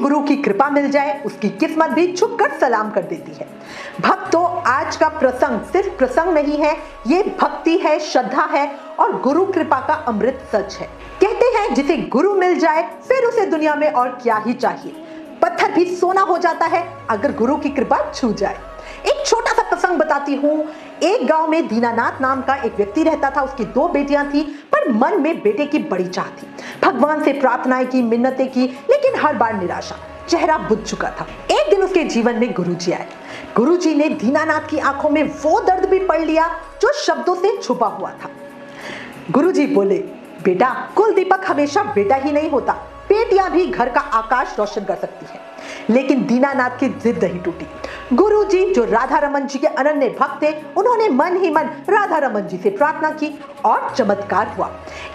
गुरु की कृपा मिल जाए उसकी किस्मत भी झुककर सलाम कर देती है। भक्तों, आज का प्रसंग सिर्फ प्रसंग नहीं है, ये भक्ति है, श्रद्धा है और गुरु कृपा का अमृत सच है। कहते हैं जिसे गुरु मिल जाए फिर उसे दुनिया में और क्या ही चाहिए। पत्थर भी सोना हो जाता है अगर गुरु की कृपा छू जाए। एक छोटा सा प्रसंग बताती हूँ। एक गांव में दीनानाथ नाम का एक व्यक्ति रहता था। उसकी 2 बेटियां थी, पर मन में बेटे की बड़ी चाह थी। भगवान से प्रार्थनाएं की, मिन्नतें की, लेकिन हर बार निराशा। चेहरा बुझ चुका था। एक दिन उसके जीवन में गुरुजी आए। गुरुजी ने दीनानाथ की आंखों में वो दर्द भी पढ़ लिया जो शब्दों से छुपा हुआ था। गुरुजी बोले, बेटा, कुल दीपक हमेशा बेटा ही नहीं होता, बेटियां भी घर का आकाश रोशन कर सकती है। लेकिन दीनानाथ की जिद नहीं टूटी। गुरुजी जो राधा रमन जी के अनन्य भक्त थे, उन्होंने मन ही मन राधा रमन जी से प्रार्थना की और चमत्कार हुआ।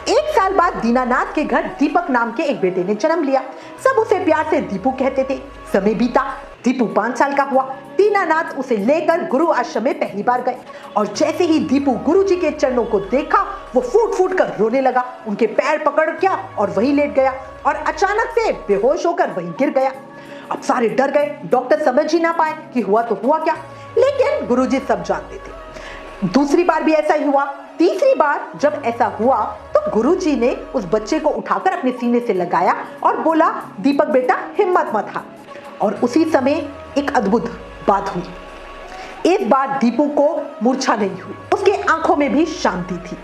1 साल बाद दीनानाथ के घर दीपक नाम के एक बेटे ने जन्म लिया। सब उसे प्यार से दीपू कहते थे। समय बीता, दीपू 5 साल का हुआ। दीनानाथ उसे लेकर गुरु आश्रम में पहली बार गए और जैसे ही दीपू गुरुजी के चरणों को देखा, वो फूट फूट कर रोने लगा। उनके पैर पकड़ गया और वहीं लेट गया और अचानक से बेहोश होकर वहीं गिर गया। अब सारे डर गए। डॉक्टर समझ ही ना पाए कि हुआ तो हुआ क्या, लेकिन गुरुजी सब जानते थे। दूसरी बार भी ऐसा ही हुआ। तीसरी बार जब ऐसा हुआ तो गुरुजी ने उस बच्चे को उठाकर अपने सीने से लगाया और बोला, दीपक बेटा, हिम्मत मत हार। और उसी समय एक अद्भुत बात हुई। इस बार दीपू को मूर्छा नहीं हुई, उसके आंखों में भी शांति थी।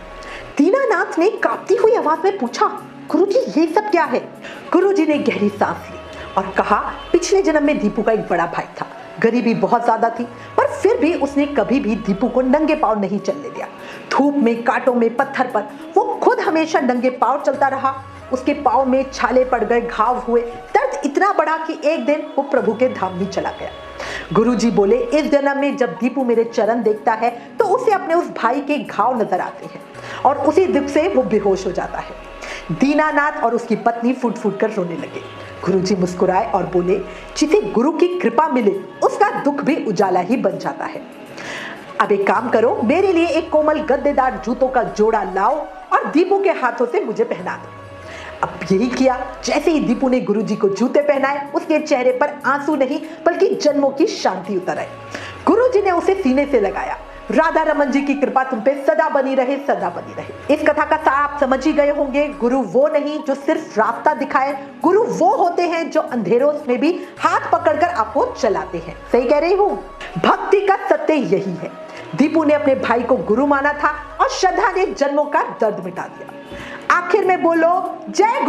दीनानाथ ने कांपती हुई आवाज में पूछा, गुरुजी ये सब क्या है? गुरुजी ने गहरी सांस ली और कहा, पिछले जन्म में दीपू का एक बड़ा भाई था। गरीबी बहुत ज्यादा थी, पर फिर भी उसने कभी भी दीपू को नंगे पांव नहीं चलने दिया। धूप में, कांटों में, पत्थर पर वो खुद हमेशा नंगे पांव चलता रहा। उसके पांव में छाले पड़ गए, घाव हुए, दर्द इतना बढ़ा कि एक दिन वो प्रभु के धाम में चला गया। गुरुजी बोले, इस जन्म में जब दीपू मेरे चरण देखता है तो उसे अपने उस भाई के घाव नजर आते हैं और उसी दुख से वो बेहोश हो जाता है। दीनानाथ और उसकी पत्नी फूट फूट कर रोने लगे। गुरुजी मुस्कुराए और बोले, जिसे गुरु की कृपा मिले उसका दुख भी उजाला ही बन जाता है। अब एक काम करो, मेरे लिए एक कोमल गद्देदार जूतों का जोड़ा लाओ और दीपू के हाथों से मुझे पहना दो। अब यही किया। जैसे ही दीपू ने गुरुजी को जूते पहनाए, उसके चेहरे पर आंसू नहीं बल्कि जन्मों की शांति उतर आई। गुरुजी ने उसे सीने से लगाया। राधा रमन जी की कृपा तुम पे सदा बनी रहे, सदा बनी रहे। इस कथा का सार आप समझ ही गए होंगे। गुरु वो नहीं जो सिर्फ रास्ता दिखाए, गुरु वो होते हैं जो अंधेरों में भी हाथ पकड़कर आपको चलाते हैं। सही कह रही हूँ? भक्ति का सत्य यही है। दीपू ने अपने भाई को गुरु माना था और श्रद्धा ने जन्मों का दर्द मिटा दिया। आखिर में बोलो, जय